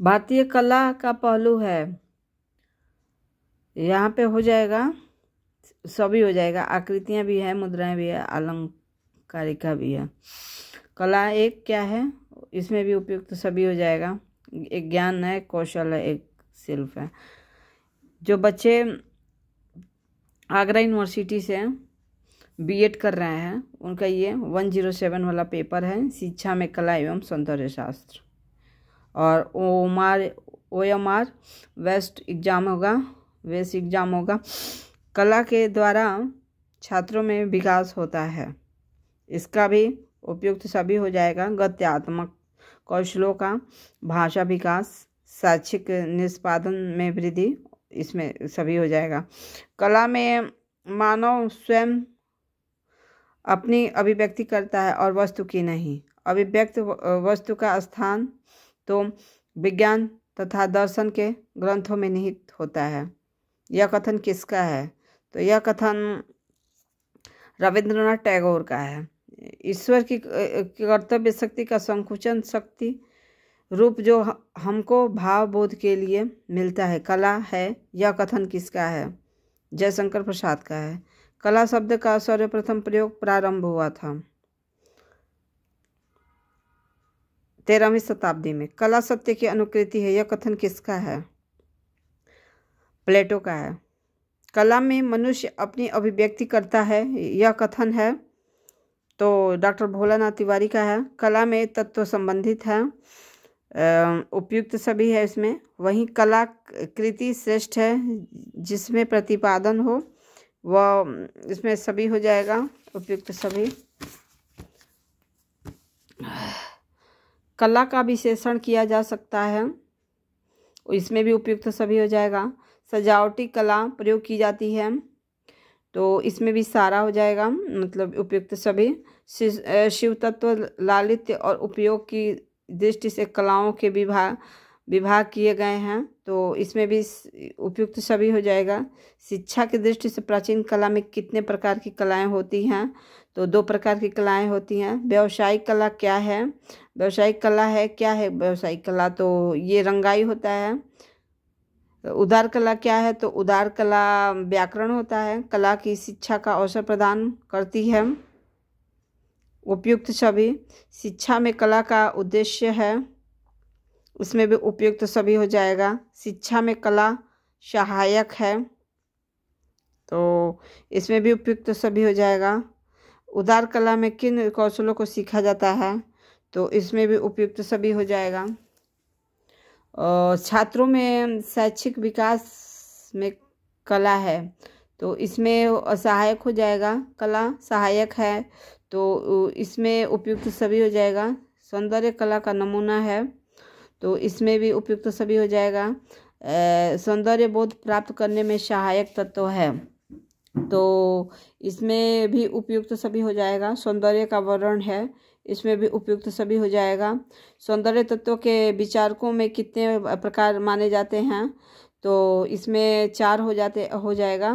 भारतीय कला का पहलू है, यहाँ पे हो जाएगा, सभी हो जाएगा। आकृतियाँ भी है, मुद्राएं भी है, अलंकारिका भी है। कला एक क्या है, इसमें भी उपयुक्त सभी हो जाएगा। एक ज्ञान है, कौशल है, एक शिल्प है। जो बच्चे आगरा यूनिवर्सिटी से बीएड कर रहे हैं उनका ये 107 वाला पेपर है, शिक्षा में कला एवं सौंदर्य शास्त्र। और OMR वेस्ट एग्जाम होगा। कला के द्वारा छात्रों में विकास होता है, इसका भी उपयुक्त सभी हो जाएगा। गत्यात्मक कौशलों का भाषा विकास, शैक्षिक निष्पादन में वृद्धि, इसमें सभी हो जाएगा। कला में मानव स्वयं अपनी अभिव्यक्ति करता है और वस्तु की नहीं। अभिव्यक्त वस्तु का स्थान तो विज्ञान तथा दर्शन के ग्रंथों में निहित होता है। यह कथन किसका है? तो यह कथन रविंद्रनाथ टैगोर का है। ईश्वर की कर्तव्य शक्ति का संकुचन शक्ति रूप जो हमको भाव बोध के लिए मिलता है, कला है। यह कथन किसका है? जयशंकर प्रसाद का है। कला शब्द का सर्वप्रथम प्रयोग प्रारंभ हुआ था 13वीं शताब्दी में। कला सत्य की अनुकृति है, यह कथन किसका है? प्लेटो का है। कला में मनुष्य अपनी अभिव्यक्ति करता है, यह कथन है तो डॉक्टर भोलानाथ तिवारी का है। कला में तत्व संबंधित है, उपयुक्त सभी है इसमें। वहीं कलाकृति श्रेष्ठ है जिसमें प्रतिपादन हो, वह इसमें सभी हो जाएगा, उपयुक्त सभी। कला का विशेषण किया जा सकता है, इसमें भी उपयुक्त सभी हो जाएगा। सजावटी कला प्रयोग की जाती है तो इसमें भी सारा हो जाएगा, मतलब उपयुक्त सभी। शिव तत्व लालित्य और उपयोग की दृष्टि से कलाओं के विभाग किए गए हैं तो इसमें भी उपयुक्त सभी हो जाएगा। शिक्षा की दृष्टि से प्राचीन कला में कितने प्रकार की कलाएं होती हैं? तो 2 प्रकार की कलाएं होती हैं। व्यावसायिक कला क्या है? व्यावसायिक कला है, क्या है व्यावसायिक कला? तो ये रंगाई होता है। उदार कला क्या है? तो उदार कला व्याकरण होता है, कला की शिक्षा का अवसर प्रदान करती है, उपयुक्त सभी। शिक्षा में कला का उद्देश्य है, उसमें भी उपयुक्त सभी हो जाएगा। शिक्षा में कला सहायक है तो इसमें भी उपयुक्त सभी हो जाएगा। उदार कला में किन कौशलों को सीखा जाता है? तो इसमें भी उपयुक्त सभी हो जाएगा। छात्रों में शैक्षिक विकास में कला है तो इसमें सहायक हो जाएगा, कला सहायक है तो इसमें उपयुक्त सभी हो जाएगा। सौंदर्य कला का नमूना है तो इसमें भी उपयुक्त सभी हो जाएगा। सौंदर्य बोध प्राप्त करने में सहायक तत्व है तो इसमें भी उपयुक्त सभी हो जाएगा। सौंदर्य का वर्णन है, इसमें भी उपयुक्त सभी हो जाएगा। सौंदर्य तत्वों के विचारकों में कितने प्रकार माने जाते हैं? तो इसमें 4 हो जाएगा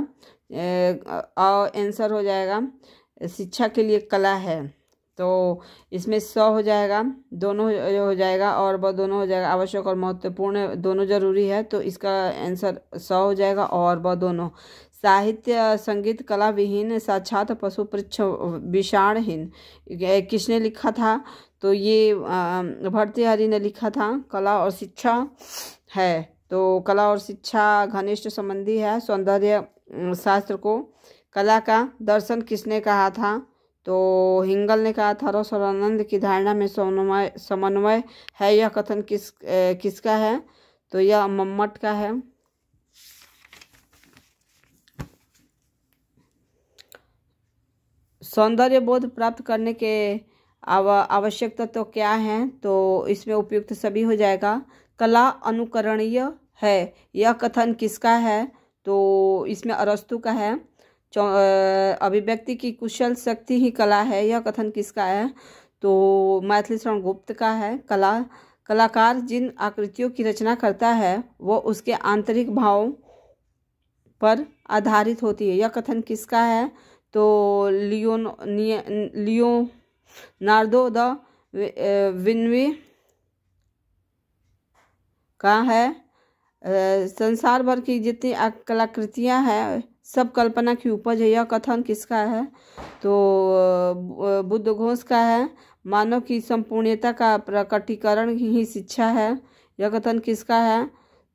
और आंसर हो जाएगा। शिक्षा के लिए कला है तो इसमें 100 हो जाएगा, दोनों हो जाएगा और वह दोनों हो जाएगा। आवश्यक और महत्वपूर्ण दोनों जरूरी है तो इसका आंसर 100 हो जाएगा और वह दोनों। साहित्य संगीत कला विहीन साक्षात पशु पृच्छ विषाणहीन किसने लिखा था? तो ये भर्तृहरि ने लिखा था। कला और शिक्षा है तो कला और शिक्षा घनिष्ठ संबंधी है। सौंदर्य शास्त्र को कला का दर्शन किसने कहा था? तो हिंगल ने कहा था। रस और आनंद की धारणा में समन्वय है, यह कथन किसका है? तो यह मम्मट का है। सौंदर्य बोध प्राप्त करने के आवश्यक तत्व क्या हैं? तो इसमें उपयुक्त सभी हो जाएगा। कला अनुकरणीय है, यह कथन किसका है? तो इसमें अरस्तु का है। अभिव्यक्ति की कुशल शक्ति ही कला है, यह कथन किसका है? तो मैथिली शरण गुप्त का है। कलाकार जिन आकृतियों की रचना करता है वो उसके आंतरिक भावों पर आधारित होती है, यह कथन किसका है? तो लियोनार्दो द विंची कहाँ है? संसार भर की जितनी कलाकृतियाँ हैं सब कल्पना की उपज है। यह कथन किसका है? तो बुद्धघोष का है। मानव की संपूर्णता का प्रकटीकरण ही शिक्षा है। यह कथन किसका है?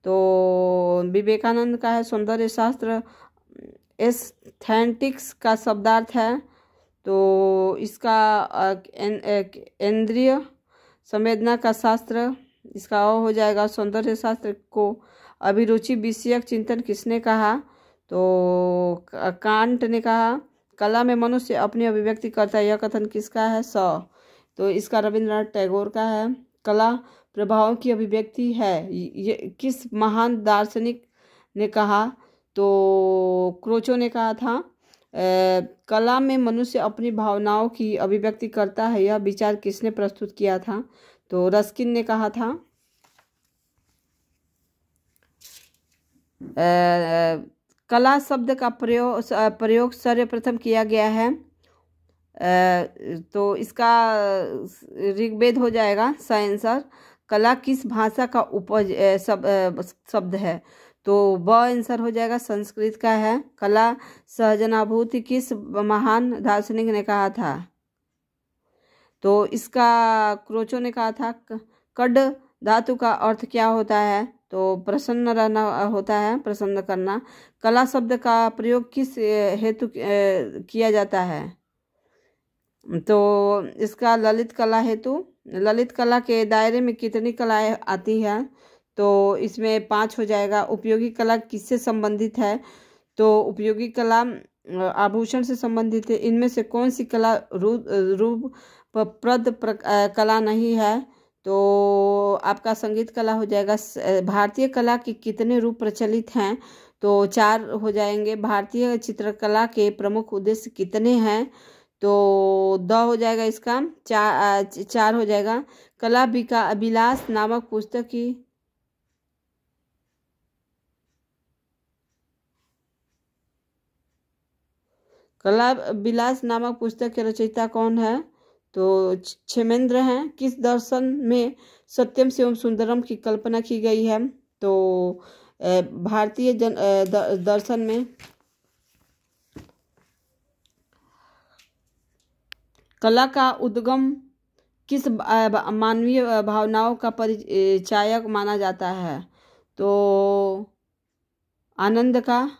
तो विवेकानंद का है। सौंदर्य शास्त्र एस्थेटिक्स का शब्दार्थ है। तो इसका इंद्रिय संवेदना का शास्त्र, इसका हो जाएगा। सौंदर्य शास्त्र को अभिरुचि विषयक चिंतन किसने कहा? तो कांट ने कहा। कला में मनुष्य अपनी अभिव्यक्ति करता है। यह कथन किसका है? तो इसका रविंद्रनाथ टैगोर का है। कला प्रभावों की अभिव्यक्ति है, ये किस महान दार्शनिक ने कहा? तो क्रोचो ने कहा था। कला में मनुष्य अपनी भावनाओं की अभिव्यक्ति करता है, यह विचार किसने प्रस्तुत किया था? तो रस्किन ने कहा था। कला शब्द का प्रयोग सर्वप्रथम किया गया है। तो इसका ऋग्वेद हो जाएगा आंसर। कला किस भाषा का उपज शब्द है? तो ब आंसर हो जाएगा, संस्कृत का है। कला सहजनाभूति किस महान दार्शनिक ने कहा था? तो इसका क्रोचो ने कहा था। कड धातु का अर्थ क्या होता है? तो प्रसन्न रहना होता है, प्रसन्न करना। कला शब्द का प्रयोग किस हेतु किया जाता है? तो इसका ललित कला हेतु। ललित कला के दायरे में कितनी कलाएं आती हैं? तो इसमें 5 हो जाएगा। उपयोगी कला किससे संबंधित है? तो उपयोगी कला आभूषण से संबंधित है। इनमें से कौन सी कला रूपप्रद कला नहीं है? तो आपका संगीत कला हो जाएगा। भारतीय कला के कितने रूप प्रचलित हैं? तो 4 हो जाएंगे। भारतीय चित्रकला के प्रमुख उद्देश्य कितने हैं? तो द हो जाएगा इसका। 4 हो जाएगा। कला विलास नामक पुस्तक की कला विलास नामक पुस्तक के रचयिता कौन है? तो क्षेमेंद्र हैं। किस दर्शन में सत्यम शिवम सुंदरम की कल्पना की गई है? तो भारतीय दर्शन में। कला का उद्गम किस मानवीय भावनाओं का परिचायक माना जाता है? तो आनंद का।